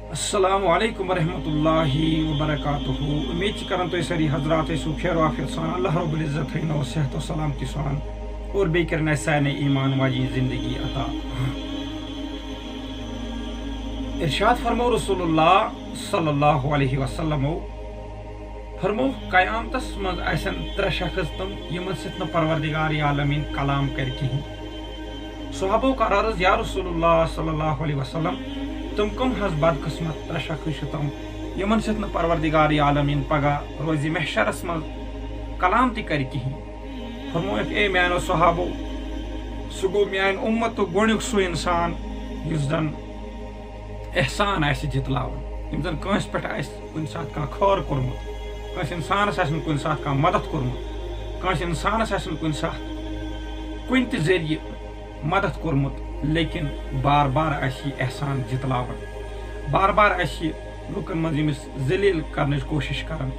السلام علیکم ورحمۃ اللہ وبرکاتہ امید کران تھی ساری حضرات سو خیر و عافیت سان اللہ رب العزت نو صحت و سلامتی سان اور بی کرنا سان ایمان واجی زندگی عطا ارشاد فرمو رسول اللہ صلی اللہ علیہ وسلم فرمو قیامتس مز آسن ترے شخص تم یمن ست پروردگار عالمین کلام کر کہیں صحابو کا عرض یا رسول اللہ صلی اللہ علیہ وسلم تم کم حض بد قسمت ترے شخص تم یمن ست پروردگار عالمین پگہ روز محشرس مز کلام تہ کر کہیں فرموک اے میانو صحابو سہ گو میان امت گونیک سہ انسان یس زن احسان جتلاون یم زن کنس پہ کن سات کھانا خور کورمت کنس انسانس کن سات کھانا مدد کورمت کنس انسانس کن سات کن تہ ذریعہ مدد کورمت لیکن بار بار احسان جتلاون بار بار لکن مز یمس ذلیل کرنچ کوشش کران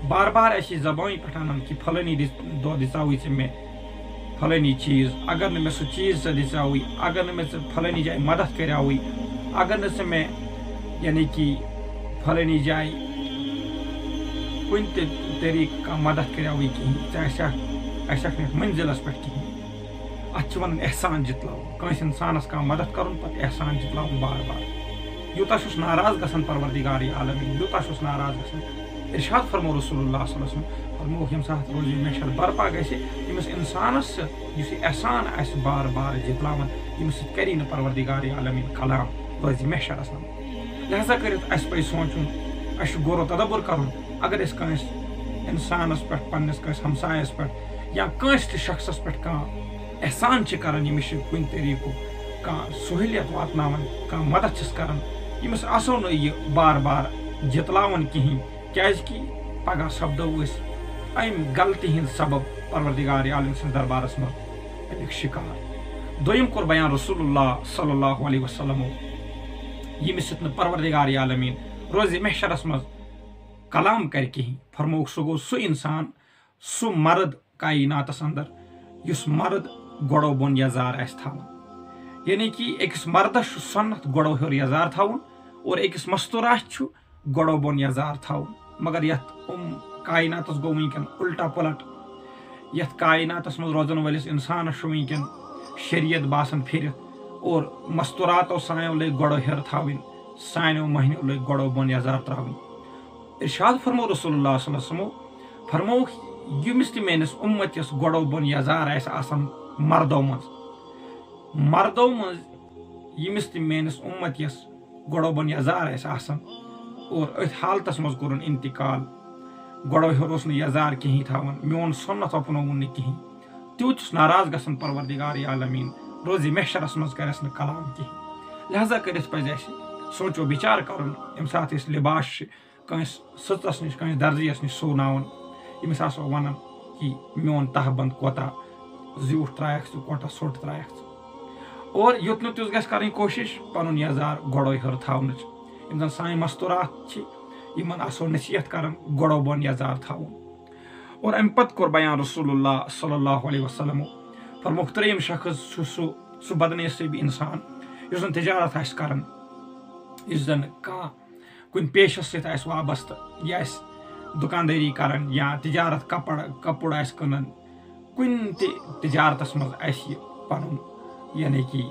بار بار زبان پہ انان کہ فلانی دہ دژاوی ژے مے فلانی چیز اگر نہ مے سہ چیز ژے دژاوی اگر نہ مے ژے فلانی جائے مدد کراوی اگر نہ ژے مے یعنی کہ فلانی جائے کن تہ طریقہ کھانا مدد کراوی کہیں ژے منزلس پہ کہیں ات ون احسان جتلاون کنس انسانس کھانا مدد کرن پتہ احسان جتلاون بار بار یوتہ چھس ناراض گژھان پروردگار عالمین یوتہ چھس ناراض گژھان ارشاد فرمو رسول اللہ صلی اللہ علیہ وسلم فرمو یم سات روز محشر برپا گژھِ یمس انسانس یس احسان آسہِ بار بار جتلاون یمس سۭتۍ کری نہٕ پروردگار عالمین کلام روز محشرس منٛز لہذا کٔرِتھ اَسہِ پزِ سونٛچُن اَسہِ چھُ غور و تدبر کرُن اگر أسۍ کٲنٛسہِ انسانس پٮ۪ٹھ پننس کٲنٛسہِ ہمسایس پٮ۪ٹھ یا کٲنٛسہِ تہِ شخصس پٮ۪ٹھ کانٛہہ احسان چھ کران یمس کن طریقہ کھانا سہولیت واتناون کھانا مدد چھس کران یمس آسو نہ یہ بار بار جتلاون کہین کیازکہ پگہ سپدو ام غلطی ہند سبب پروردگار عالم سند دربارس مز امیک شکار دویم کور بیان رسول اللہ صلی اللہ علیہ وسلم یمس سۭتۍ نہٕ پروردگار عالمین روز محشرس مز کلام کر کہین فرموک سہ گو سہ انسان سہ مرد کائناتس اندر یس مرد گوڑو بون یزار تھاون یعنی کہ اکس مردس سنت گوڑو ہور یزار تھاون اور اکس مستورس گوڑو بون یزار تھاون مگر یت کائناتس گو ونکن الٹا پلٹ یت کائناتس مز روزن ولس انسانس ونکن شریعت باسان پھرت اور مستوراتو سانو لگ گوڑو ہر تھاون سانو مہنیو لگ گوڑو بون یزار تراون ارشاد فرمو رسول اللہ صلی اللہ علیہ وسلم فرمو یمس تہ میانس امتس گوڑو بون یزار آسان مردو مز یمس تہ میانس امتس گوڑو بون یزار آسان اور ات حالتس مز کورن انتقال گوڑو ہر اس یزار کہیں تھاون میون سنت اپنون نہ کہیں تیوت ناراض گژھان پروردگار عالمین روز محشرس مز کرس نہ کلام کہیں لہذا کرت پزِ اسہِ سونچو بچار کرن یم سات اس لباس کنس سٕژس نش کنس درزیس نش سوناون یمس آسو ونان کہ میون تہ بند کوتا زیوٹھ ترایکھ ژٕ کوتاہ سوٹ ترایکھ ژٕ اور یوت نہٕ تیُتھ گژھِ کرٕنۍ کوشش پنُن یزار گوڑو ہر تھاونٕچ یم زن سانہِ مستورات چھ یمن آسو نصیحت کران گوڑو بون یزار تھاون اور امہ پتہٕ کوٚر بیان رسول اللہ صلی اللہ علیہ وسلم فرموک ترٛیٚیِم شخص چھُ سُہ بدنصیٖب انسان یُس زن تجارت آسہِ کران یُس زن کانٛہہ کُنہِ پیشس سۭتۍ آسہِ وابستہٕ یہِ آسہِ دکانداری کران یا تجارت کپر آسہِ کٕنان کُنہِ تہِ تجارتس منٛز آسہِ یہِ پنُن یعنی کہ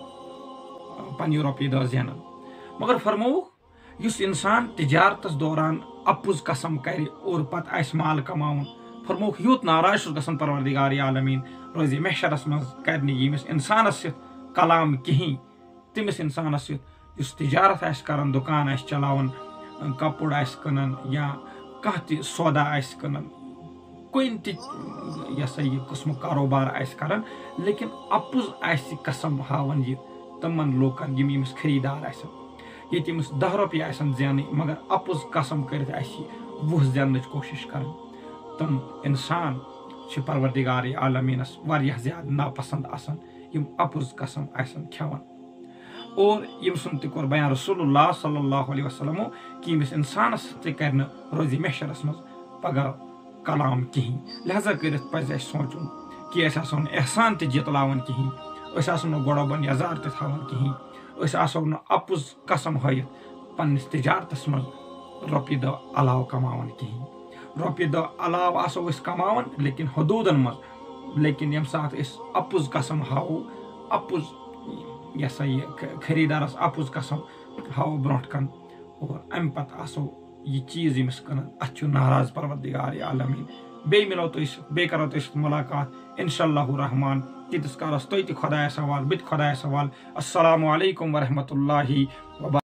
پننہِ رۄپیہِ دہ زینان مگر فرمووُکھ یُس انسان تجارتس دوران اپُز قسم کرِ اور پتہٕ آسہِ مال کماوُن فرمووُکھ یوٗت ناراض چھُس گژھان پروردگار عالمین روزِ محشرس منٛز کرِ نہٕ ییٚمِس انسانس سۭتۍ کلام کہیٖنۍ تٔمِس انسانس سۭتۍ یُس تجارت آسہِ کران دُکان آسہِ چلاوان کپُر آسہِ کٕنان یا کانٛہہ تہِ سودا آسہِ کٕنان کُنہِ تہِ یہ سا یہ قٕسمُک کاروبار آسہِ کران لیکن اپُز آسہِ قسم ہاوان یہِ تمن لوٗکن یِم ییٚمِس خریٖدار آسن ییٚتہِ ییٚمِس 10 رۄپیہِ آسن زینٕنۍ مگر اپُز قسم کٔرِتھ آسہِ یہِ 20 زیننٕچ کوشش کران تم انسان چھِ پروردگار عالمینس واریاہ زیادٕ ناپسند آسان یِم اپُز قسم آسن کھٮ۪وان اور یم سن تہ کوٚر بیان رسول اللہ صلی اللہ علیہ وسلم کہ یمس انسانس تہ کر نہٕ روزِ محشرس مز پگہ کلام کہیٖنۍ لہذا کرت پزِ اسہِ سونچُن کہ أسۍ آسو نہٕ احسان تہ جتلاوان کہیٖنۍ أسۍ آسو نہٕ گوڑو بون یزار تہ تھاوان کہیٖنۍ أسۍ آسو نہٕ اپُز قسم ہٲیِتھ پنس تجارتس مز رۄپیہِ دہ علاوٕ کماوان کہین رۄپیہِ دہ علاوٕ آسو أسۍ کماوان لیکن حدوٗدن مز لیکن ییٚمہِ ساتہٕ أسۍ اپُز قسم ہاوو اپُز یہِ ہسا یہِ خریٖدارس اپُز قسم ہاوو برونٛٹھ کن اور امہِ پتہٕ آسو یہ چیٖز ییٚمِس کٕنان اتھ چھُ ناراض پروردگار عالمیٖن بیٚیہِ مِلو تۄہہِ سۭتۍ بیٚیہِ کرو تۄہہِ سۭتۍ مُلاقات انشاء اللہ الرحمان تیٖتِس کالس تُہۍ تہِ خۄدایس حوالہٕ بہٕ تہِ خۄدایس حوالہٕ السلام علیکم ورحمۃ اللہ وبرکاتہ